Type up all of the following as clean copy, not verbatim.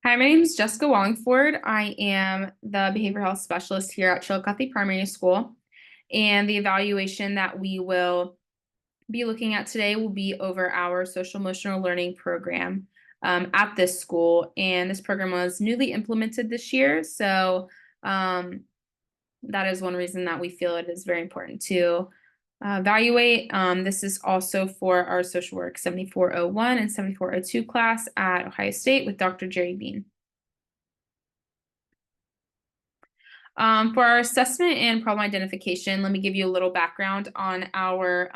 Hi, my name is Jessica Wallingford. I am the behavioral health specialist here at Chillicothe Primary School. And the evaluation that we will be looking at today will be over our social emotional learning program at this school. And this program was newly implemented this year. So that is one reason that we feel it is very important to evaluate. This is also for our social work 7401 and 7402 class at Ohio State with Dr. Jerry Bean. For our assessment and problem identification, let me give you a little background on our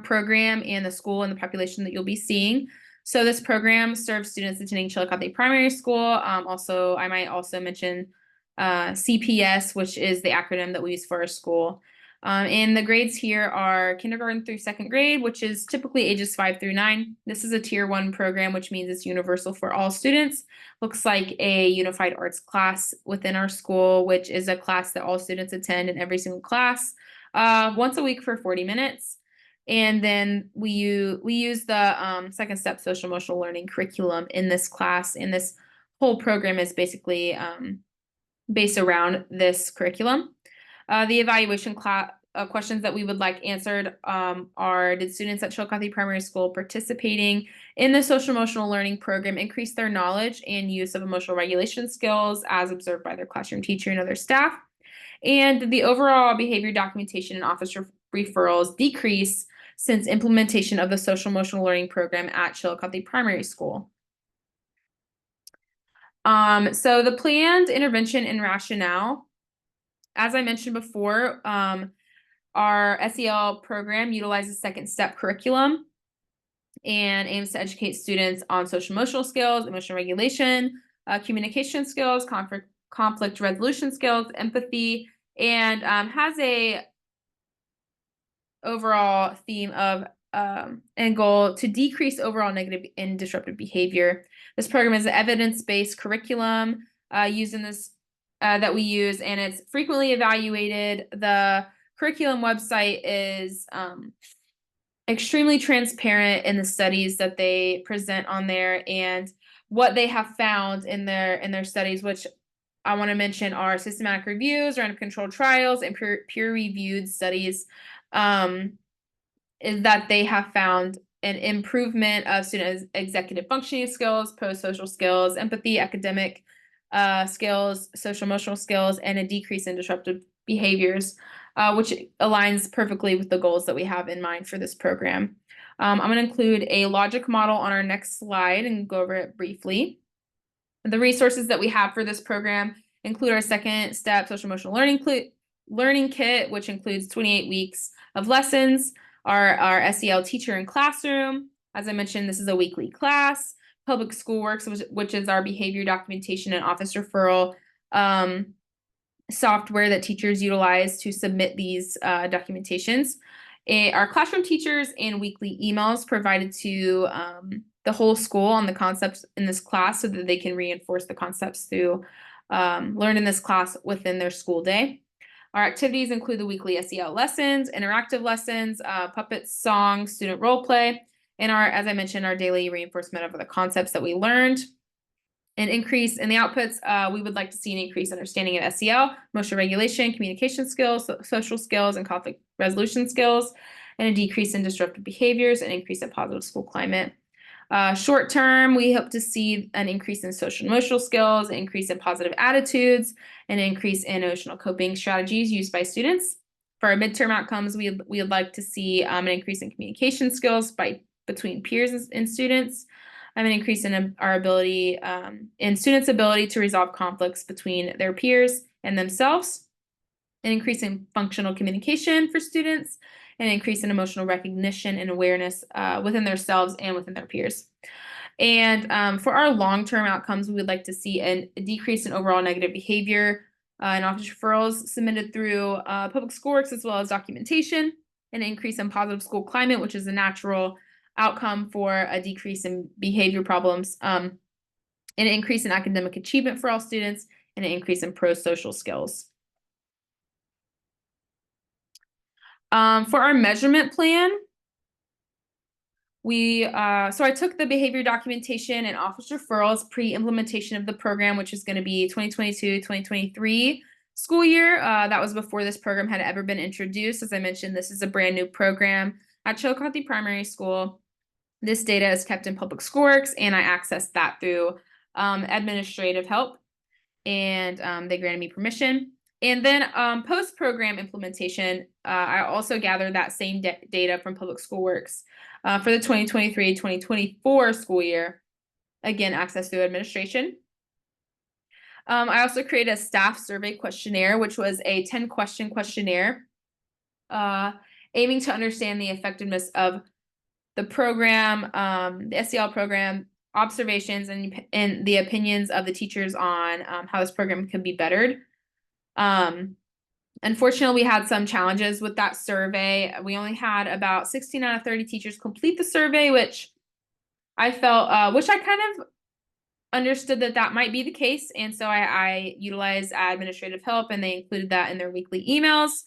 program and the school and the population that you'll be seeing. So this program serves students attending Chillicothe Primary School. I might also mention CPS, which is the acronym that we use for our school. And the grades here are kindergarten through second grade, which is typically ages 5 through 9. This is a tier 1 program, which means it's universal for all students. Looks like a unified arts class within our school, which is a class that all students attend in every single class once a week for 40 minutes. And then we use the second step social emotional learning curriculum in this class. And this whole program is basically based around this curriculum. The evaluation questions that we would like answered are: did students at Chillicothe Primary School participating in the social emotional learning program increase their knowledge and use of emotional regulation skills as observed by their classroom teacher and other staff? And did the overall behavior documentation and office referrals decrease since implementation of the social emotional learning program at Chillicothe Primary School? So the planned intervention and rationale, as I mentioned before, our SEL program utilizes second step curriculum and aims to educate students on social emotional skills, emotional regulation, communication skills, conflict resolution skills, empathy, and has a overall theme of and goal to decrease overall negative and disruptive behavior. This program is an evidence-based curriculum used in this that we use, and it's frequently evaluated. The curriculum website is extremely transparent in the studies that they present on there and what they have found in their studies, which I want to mention are systematic reviews, random controlled trials, and peer-reviewed studies. Is that they have found an improvement of student executive functioning skills, post-social skills, empathy, academic skills, social emotional skills, and a decrease in disruptive behaviors, which aligns perfectly with the goals that we have in mind for this program. I'm going to include a logic model on our next slide and go over it briefly. The resources that we have for this program include our second step social emotional learning kit, which includes 28 weeks of lessons, our SEL teacher and classroom. As I mentioned, this is a weekly class. Public School Works, which is our behavior documentation and office referral software that teachers utilize to submit these documentations. Our classroom teachers and weekly emails provided to the whole school on the concepts in this class so that they can reinforce the concepts through learned in this class within their school day. Our activities include the weekly SEL lessons, interactive lessons, puppets, songs, student role play, and as I mentioned, our daily reinforcement of the concepts that we learned. An increase in the outputs, we would like to see an increased understanding of SEL, emotional regulation, communication skills, social skills, and conflict resolution skills, and a decrease in disruptive behaviors, and increase in positive school climate. Short term, we hope to see an increase in social and emotional skills, an increase in positive attitudes, and an increase in emotional coping strategies used by students. For our midterm outcomes, we would like to see an increase in communication skills between peers and students, an increase in our ability, in students' ability to resolve conflicts between their peers and themselves, an increase in functional communication for students, an increase in emotional recognition and awareness within themselves and within their peers. And for our long-term outcomes, we would like to see a decrease in overall negative behavior and office referrals submitted through Public School Works, as well as documentation, an increase in positive school climate, which is a natural outcome for a decrease in behavior problems, an increase in academic achievement for all students, and an increase in pro-social skills. For our measurement plan, So I took the behavior documentation and office referrals pre-implementation of the program, which is going to be 2022-2023 school year. That was before this program had ever been introduced. As I mentioned, this is a brand new program at Chillicothe Primary School. This data is kept in Public Schoolworks, and I accessed that through administrative help, and they granted me permission. And then post-program implementation, I also gathered that same data from Public Schoolworks for the 2023-2024 school year. Again, access through administration. I also created a staff survey questionnaire, which was a 10-question questionnaire aiming to understand the effectiveness of the program, the SEL program, observations, and the opinions of the teachers on how this program could be bettered. Unfortunately, we had some challenges with that survey. We only had about 16 out of 30 teachers complete the survey, which I felt, which I kind of understood that might be the case. And so I utilized administrative help, and they included that in their weekly emails.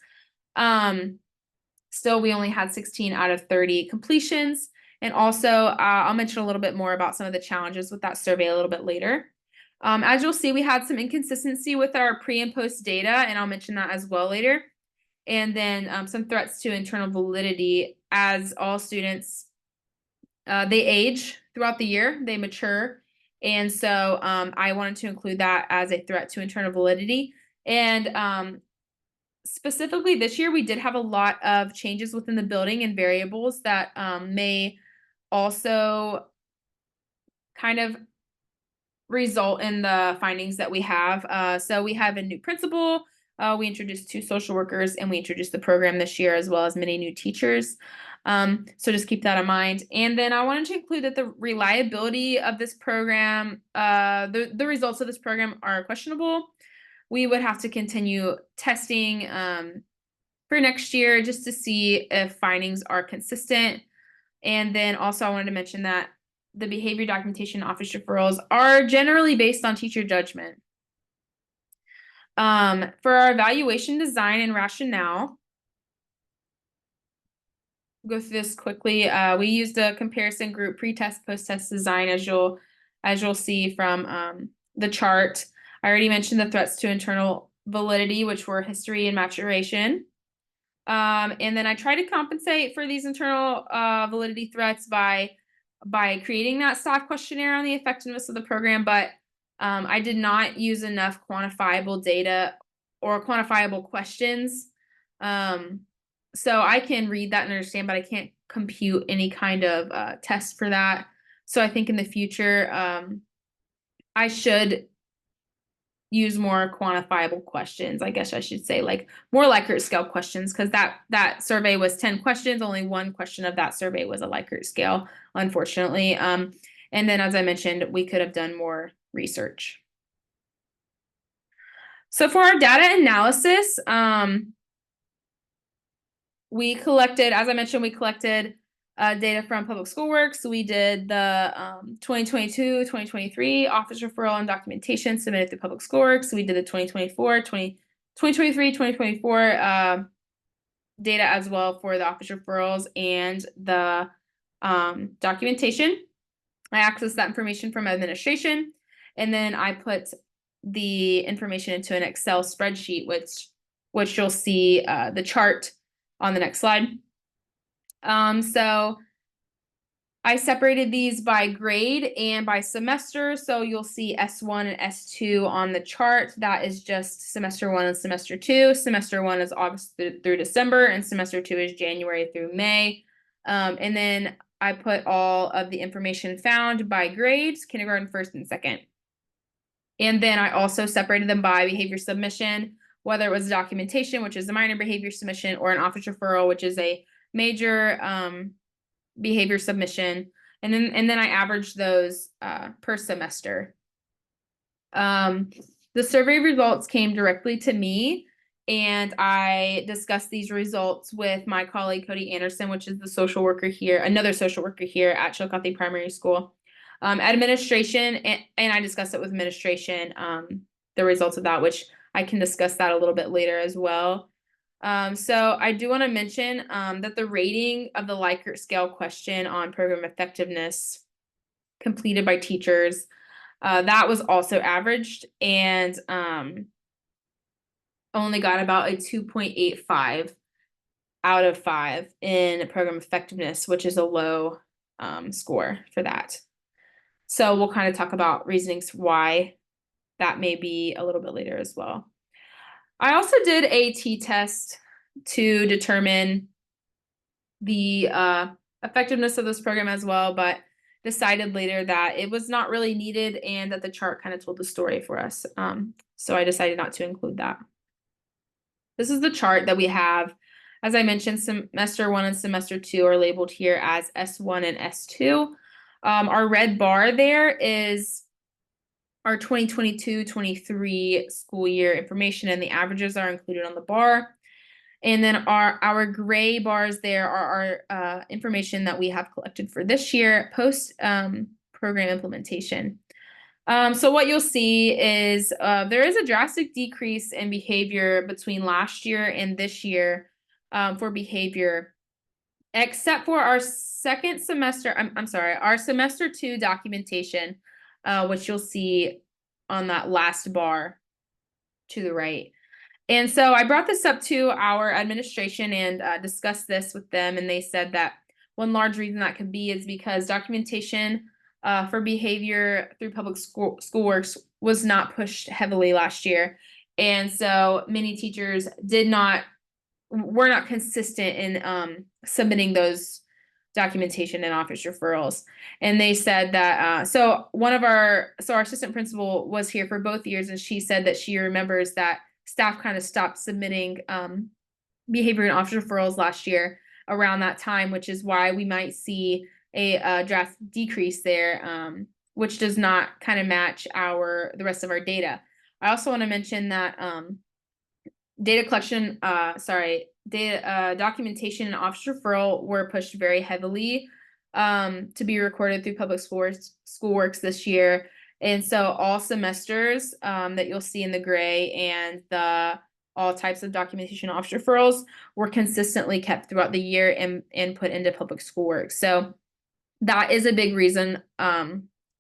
Still, we only had 16 out of 30 completions. And also, I'll mention a little bit more about some of the challenges with that survey a little bit later. As you'll see, we had some inconsistency with our pre and post data, and I'll mention that as well later. And then some threats to internal validity. As all students, they age throughout the year, they mature. And so I wanted to include that as a threat to internal validity. And specifically this year, we did have a lot of changes within the building and variables that may also kind of result in the findings that we have. So we have a new principal, we introduced 2 social workers, and we introduced the program this year, as well as many new teachers. So just keep that in mind. And then I wanted to include that the reliability of this program, the results of this program are questionable. We would have to continue testing for next year just to see if findings are consistent. And then also I wanted to mention that the behavior documentation office referrals are generally based on teacher judgment. For our evaluation design and rationale, go through this quickly. We used a comparison group pre-test, post-test design, as you'll see from the chart. I already mentioned the threats to internal validity, which were history and maturation. And then I try to compensate for these internal validity threats by creating that staff questionnaire on the effectiveness of the program, but I did not use enough quantifiable data or quantifiable questions. So I can read that and understand, but I can't compute any kind of test for that. So I think in the future, I should use more quantifiable questions. I guess I should say like more Likert scale questions, because that survey was 10 questions. Only 1 question of that survey was a Likert scale, unfortunately. And then, as I mentioned, we could have done more research. So for our data analysis, we collected, as I mentioned, we collected data from Public Schoolworks. We did the 2022-2023 office referral and documentation submitted through Public Schoolworks. We did the 2023-2024 data as well for the office referrals and the documentation. I accessed that information from administration, and then I put the information into an Excel spreadsheet, which you'll see the chart on the next slide. So I separated these by grade and by semester. So you'll see S1 and S2 on the chart. That is just semester 1 and semester 2. Semester 1 is August through December, and semester 2 is January through May. And then I put all of the information found by grades, kindergarten, first, and second. And then I also separated them by behavior submission, whether it was documentation, which is a minor behavior submission, or an office referral, which is a major behavior submission. And then I averaged those per semester. The survey results came directly to me, and I discussed these results with my colleague Cody Anderson, which is the social worker here, another social worker here at Chillicothe Primary School. Administration, and I discussed it with administration, the results of that, which I can discuss that a little bit later as well. So I do want to mention that the rating of the Likert scale question on program effectiveness completed by teachers, that was also averaged and only got about a 2.85 out of 5 in program effectiveness, which is a low score for that. So we'll kind of talk about reasonings why that may be a little bit later as well. I also did a t-test to determine the effectiveness of this program as well, but decided later that it was not really needed and that the chart kind of told the story for us. So I decided not to include that. This is the chart that we have. As I mentioned, semester 1 and semester 2 are labeled here as S1 and S2. Our red bar there is our 2022-23 school year information, and the averages are included on the bar. And then our gray bars there are our information that we have collected for this year post program implementation. So what you'll see is there is a drastic decrease in behavior between last year and this year for behavior, except for our second semester. I'm sorry, our semester 2 documentation, which you'll see on that last bar to the right. And so I brought this up to our administration and discussed this with them, and they said that one large reason that could be is because documentation for behavior through public schoolworks was not pushed heavily last year. And so many teachers were not consistent in submitting those documentation and office referrals. And they said that so our assistant principal was here for both years, and she said that she remembers that staff kind of stopped submitting behavior and office referrals last year around that time, which is why we might see a drastic decrease there, which does not kind of match the rest of our data. I also want to mention that documentation and office referral were pushed very heavily to be recorded through public schoolworks this year. And so all semesters that you'll see in the gray and all types of documentation office referrals were consistently kept throughout the year and put into public schoolwork. So that is a big reason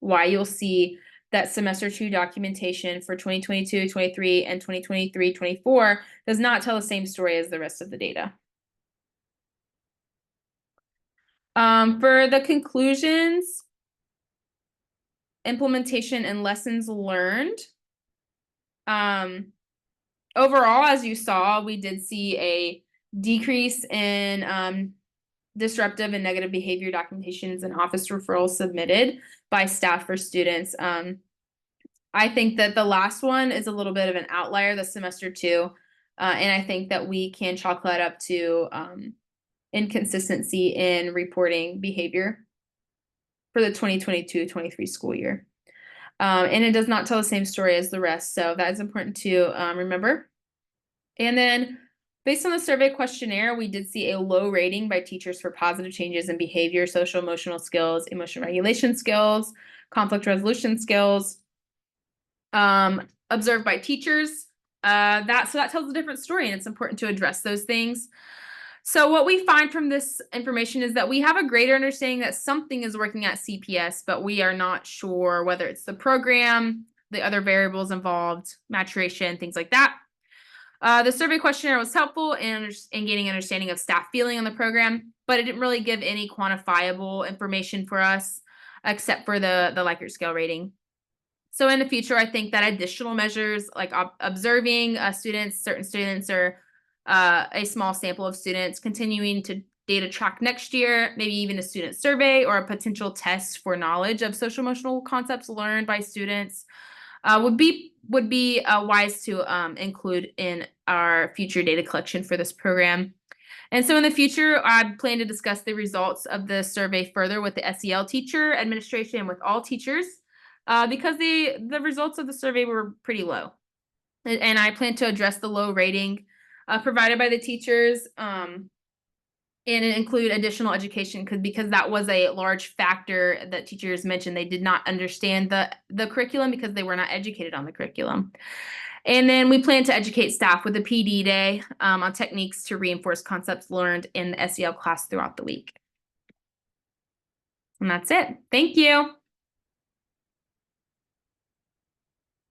why you'll see that semester 2 documentation for 2022-23 and 2023-24 does not tell the same story as the rest of the data. For the conclusions, implementation, and lessons learned, overall, as you saw, we did see a decrease in disruptive and negative behavior documentations and office referrals submitted by staff for students. I think that the last one is a little bit of an outlier, the semester 2, and I think that we can chalk that up to inconsistency in reporting behavior for the 2022-23 school year. And it does not tell the same story as the rest, so that is important to remember. And then based on the survey questionnaire, we did see a low rating by teachers for positive changes in behavior, social emotional skills, emotion regulation skills, conflict resolution skills, observed by teachers. That tells a different story, and it's important to address those things. So what we find from this information is that we have a greater understanding that something is working at CPS, but we are not sure whether it's the program, the other variables involved, maturation, things like that. The survey questionnaire was helpful in gaining understanding of staff feeling on the program, but it didn't really give any quantifiable information for us except for the Likert scale rating. So in the future, I think that additional measures like observing certain students, or a small sample of students, continuing to data track next year, maybe even a student survey or a potential test for knowledge of social emotional concepts learned by students would be wise to include in our future data collection for this program. And so in the future, I plan to discuss the results of the survey further with the SEL teacher, administration, and with all teachers because the results of the survey were pretty low. And I plan to address the low rating provided by the teachers And include additional education because that was a large factor that teachers mentioned. They did not understand the curriculum because they were not educated on the curriculum. And then we plan to educate staff with a PD day on techniques to reinforce concepts learned in the SEL class throughout the week. And that's it. Thank you.